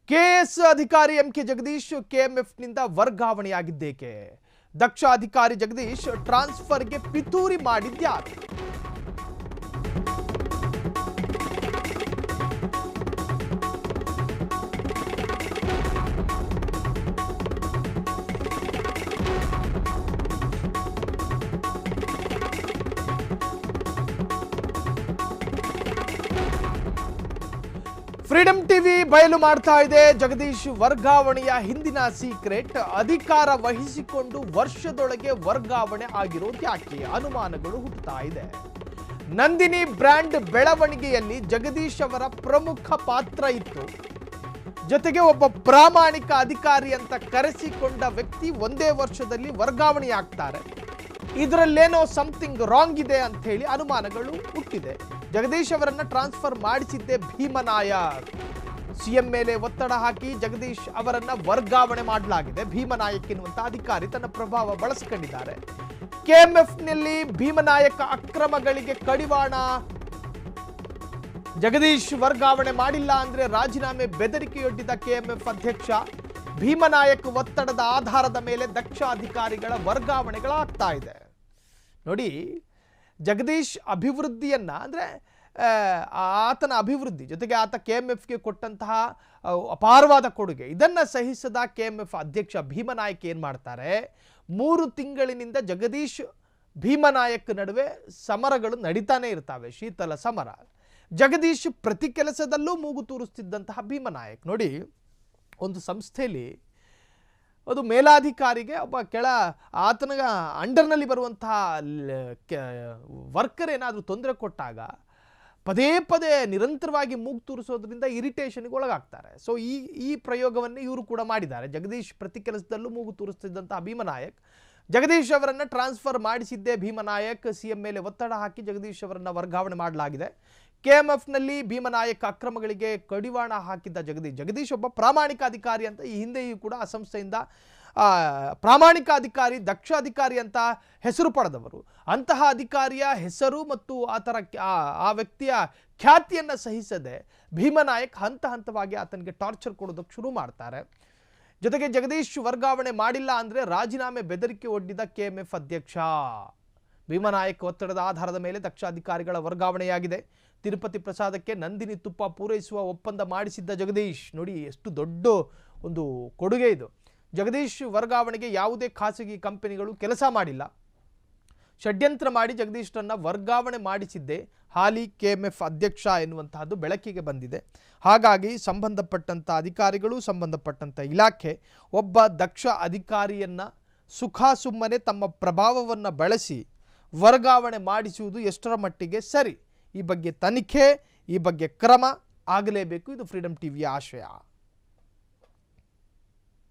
KS ಅಧಿಕಾರಿ MK Jagadish ಕೆಎಂಎಫ್ನಿಂದ ವರ್ಗಾವಣೆಯಾಗಿದ್ದೇಕೆ? ದಕ್ಷ ಅಧಿಕಾರಿ ಜಗದೀಶ್ ಟ್ರಾನ್ಸ್ಫರ್ಗೆ ಪಿತೂರಿ ಮಾಡಿದ್ಯಾರು? ಫ್ರೀಡಂ ಟಿವಿ ಬಯಲು ಮಾಡ್ತಾ ಇದೆ ಜಗದೀಶ್ ವರ್ಗಾವಣೆಯ ಹಿಂದಿನ ಸೀಕ್ರೆಟ್. ಅಧಿಕಾರ ವಹಿಸಿಕೊಂಡು ವರ್ಷದೊಳಗೆ ವರ್ಗಾವಣೆ ಆಗಿರೋದು ಯಾಕೆ? ಅನುಮಾನಗಳು ಹುಟ್ಟುತ್ತಾ ಇದೆ. ನಂದಿನಿ ಬ್ರ್ಯಾಂಡ್ ಬೆಳವಣಿಗೆಯಲ್ಲಿ ಜಗದೀಶ್ ಅವರ ಪ್ರಮುಖ ಪಾತ್ರ ಇತ್ತು. ಜೊತೆಗೆ ಒಬ್ಬ ಪ್ರಾಮಾಣಿಕ ಅಧಿಕಾರಿ ಅಂತ ಕರೆಸಿಕೊಂಡ ವ್ಯಕ್ತಿ ಒಂದೇ ವರ್ಷದಲ್ಲಿ ವರ್ಗಾವಣೆಯಾಗ್ತಾರೆ. ಇದರಲ್ಲೇನೋ ಸಮಥಿಂಗ್ ರಾಂಗ್ ಇದೆ ಅಂತ ಹೇಳಿ ಅನುಮಾನಗಳು ಹುಟ್ಟಿದೆ. ಜಗದೀಶ್ ಅವರನ್ನ ಟ್ರಾನ್ಸ್ಫರ್ ಮಾಡಿಸಿದ್ದೆ ಭೀಮನಾಯಕ್. ಸಿಎಂ ಮೇಲೆ ಒತ್ತಡ ಹಾಕಿ ಜಗದೀಶ್ ಅವರನ್ನ ವರ್ಗಾವಣೆ ಮಾಡಲಾಗಿದೆ. ಭೀಮನಾಯಕ್ ಎನ್ನುವಂತ ಅಧಿಕಾರಿ ತನ್ನ ಪ್ರಭಾವ ಬಳಸಿಕೊಂಡಿದ್ದಾರೆ. ಕೆಎಂಎಫ್ನಲ್ಲಿ ಭೀಮನಾಯಕ ಅಕ್ರಮಗಳಿಗೆ ಕಡಿವಾಣ. ಜಗದೀಶ್ ವರ್ಗಾವಣೆ ಮಾಡಿಲ್ಲ ಅಂದ್ರೆ ರಾಜೀನಾಮೆ ಬೆದರಿಕೆಯೊಡ್ಡಿದ ಕೆಎಂಎಫ್ ಅಧ್ಯಕ್ಷ. ಭೀಮನಾಯಕ್ ಒತ್ತಡದ ಆಧಾರದ ಮೇಲೆ ದಕ್ಷ ಅಧಿಕಾರಿಗಳ ವರ್ಗಾವಣೆಗಳಾಗ್ತಾ ಇದೆ. ನೋಡಿ, ಜಗದೀಶ್ ಅಭಿವೃದ್ಧಿಯನ್ನ ಅಂದರೆ ಆತನ ಅಭಿವೃದ್ಧಿ ಜೊತೆಗೆ ಆತ ಕೆಎಂಎಫ್ಗೆ ಕೊಟ್ಟಂತಹ ಅಪಾರವಾದ ಕೊಡುಗೆ, ಇದನ್ನು ಸಹಿಸದ ಕೆಎಂಎಫ್ ಅಧ್ಯಕ್ಷ ಭೀಮನಾಯಕ್ ಏನು ಮಾಡ್ತಾರೆ, 3 ತಿಂಗಳಿನಿಂದ ಜಗದೀಶ್ ಭೀಮನಾಯಕ್ ನಡುವೆ ಸಮರಗಳು ನಡೀತಾನೆ ಇರ್ತವೆ, ಶೀತಲ ಸಮರ. ಜಗದೀಶ್ ಪ್ರತಿ ಕೆಲಸದಲ್ಲೂ ಮೂಗು ತೂರಿಸ್ತಿದ್ದಂತಹ ಭೀಮನಾಯಕ್. ನೋಡಿ, ಒಂದು ಸಂಸ್ಥೆಯಲ್ಲಿ ಅದು ಮೇಲಾಧಿಕಾರಿಗೆ ಒಬ್ಬ ಆತನ ಅಂಡರ್ನಲ್ಲಿ ಬರುವಂತಹ ವರ್ಕರ್ ಏನಾದರೂ ತೊಂದರೆ ಕೊಟ್ಟಾಗ ಪದೇ ಪದೇ ನಿರಂತರವಾಗಿ ಮೂಗು ತೂರಿಸೋದ್ರಿಂದ ಇರಿಟೇಷನ್ಗೆ ಒಳಗಾಗ್ತಾರೆ. ಸೊ ಈ ಪ್ರಯೋಗವನ್ನು ಇವರು ಕೂಡ ಮಾಡಿದ್ದಾರೆ. ಜಗದೀಶ್ ಪ್ರತಿ ಕೆಲಸದಲ್ಲೂ ಮೂಗು ತೂರಿಸ್ತಿದ್ದಂತಹ ಭೀಮನಾಯಕ್, ಜಗದೀಶ್ ಅವರನ್ನು ಟ್ರಾನ್ಸ್ಫರ್ ಮಾಡಿಸಿದ್ದೇ ಭೀಮನಾಯಕ್. ಸಿಎಂ ಮೇಲೆ ಒತ್ತಡ ಹಾಕಿ ಜಗದೀಶ್ ಅವರನ್ನು ವರ್ಗಾವಣೆ ಮಾಡಲಾಗಿದೆ. ಕೆಎಂಎಫ್ನಲ್ಲಿ ಭೀಮನಾಯಕ್ ಅಕ್ರಮಗಳಿಗೆ ಕಡಿವಾಣ ಹಾಕಿದ್ದ ಜಗದೀಶ್ ಒಬ್ಬ ಪ್ರಾಮಾಣಿಕ ಅಧಿಕಾರಿ ಅಂತ ಈ ಹಿಂದೆಯೂ ಕೂಡ ಆ ಸಂಸ್ಥೆಯಿಂದ ಪ್ರಾಮಾಣಿಕ ಅಧಿಕಾರಿ, ದಕ್ಷ ಅಧಿಕಾರಿ ಅಂತ ಹೆಸರು ಪಡೆದವರು. ಅಂತಹ ಅಧಿಕಾರಿಯ ಹೆಸರು ಮತ್ತು ಆ ವ್ಯಕ್ತಿಯ ಖ್ಯಾತಿಯನ್ನು ಸಹಿಸದೆ ಭೀಮನಾಯಕ್ ಹಂತ ಹಂತವಾಗಿ ಆತನಿಗೆ ಟಾರ್ಚರ್ ಕೊಡೋದಕ್ಕೆ ಶುರು ಮಾಡ್ತಾರೆ. ಜೊತೆಗೆ ಜಗದೀಶ್ ವರ್ಗಾವಣೆ ಮಾಡಿಲ್ಲ ಅಂದರೆ ರಾಜೀನಾಮೆ ಬೆದರಿಕೆ ಒಡ್ಡಿದ ಕೆಎಂಎಫ್ ಅಧ್ಯಕ್ಷ. ಭೀಮನಾಯಕ್ ಒತ್ತಡದ ಆಧಾರದ ಮೇಲೆ ದಕ್ಷ ಅಧಿಕಾರಿಗಳ ವರ್ಗಾವಣೆಯಾಗಿದೆ. ತಿರುಪತಿ ಪ್ರಸಾದಕ್ಕೆ ನಂದಿನಿ ತುಪ್ಪ ಪೂರೈಸುವ ಒಪ್ಪಂದ ಮಾಡಿಸಿದ್ದ ಜಗದೀಶ್. ನೋಡಿ, ಎಷ್ಟು ದೊಡ್ಡ ಒಂದು ಕೊಡುಗೆ ಇದು. ಜಗದೀಶ್ ವರ್ಗಾವಣೆಗೆ ಯಾವುದೇ ಖಾಸಗಿ ಕಂಪನಿಗಳು ಕೆಲಸ ಮಾಡಿಲ್ಲ. ಷಡ್ಯಂತ್ರ ಮಾಡಿ ಜಗದೀಶ್ರನ್ನ ವರ್ಗಾವಣೆ ಮಾಡಿಸಿದ್ದೇ ಹಾಲಿ ಕೆಎಂಎಫ್ ಅಧ್ಯಕ್ಷ ಎನ್ನುವಂತಹದ್ದು ಬೆಳಕಿಗೆ ಬಂದಿದೆ. ಹಾಗಾಗಿ ಸಂಬಂಧಪಟ್ಟಂಥ ಅಧಿಕಾರಿಗಳು, ಸಂಬಂಧಪಟ್ಟಂಥ ಇಲಾಖೆ ಒಬ್ಬ ದಕ್ಷ ಅಧಿಕಾರಿಯನ್ನ ಸುಮ್ಮನೆ ತಮ್ಮ ಪ್ರಭಾವವನ್ನು ಬಳಸಿ ವರ್ಗಾವಣೆ ಮಾಡಿಸುವುದು ಎಷ್ಟರ ಮಟ್ಟಿಗೆ ಸರಿ? ಈ ಬಗ್ಗೆ ತನಿಖೆ, ಈ ಬಗ್ಗೆ ಕ್ರಮ ಆಗಲೇಬೇಕು. ಇದು ಫ್ರೀಡಂ ಟಿವಿಯ ಆಶಯ.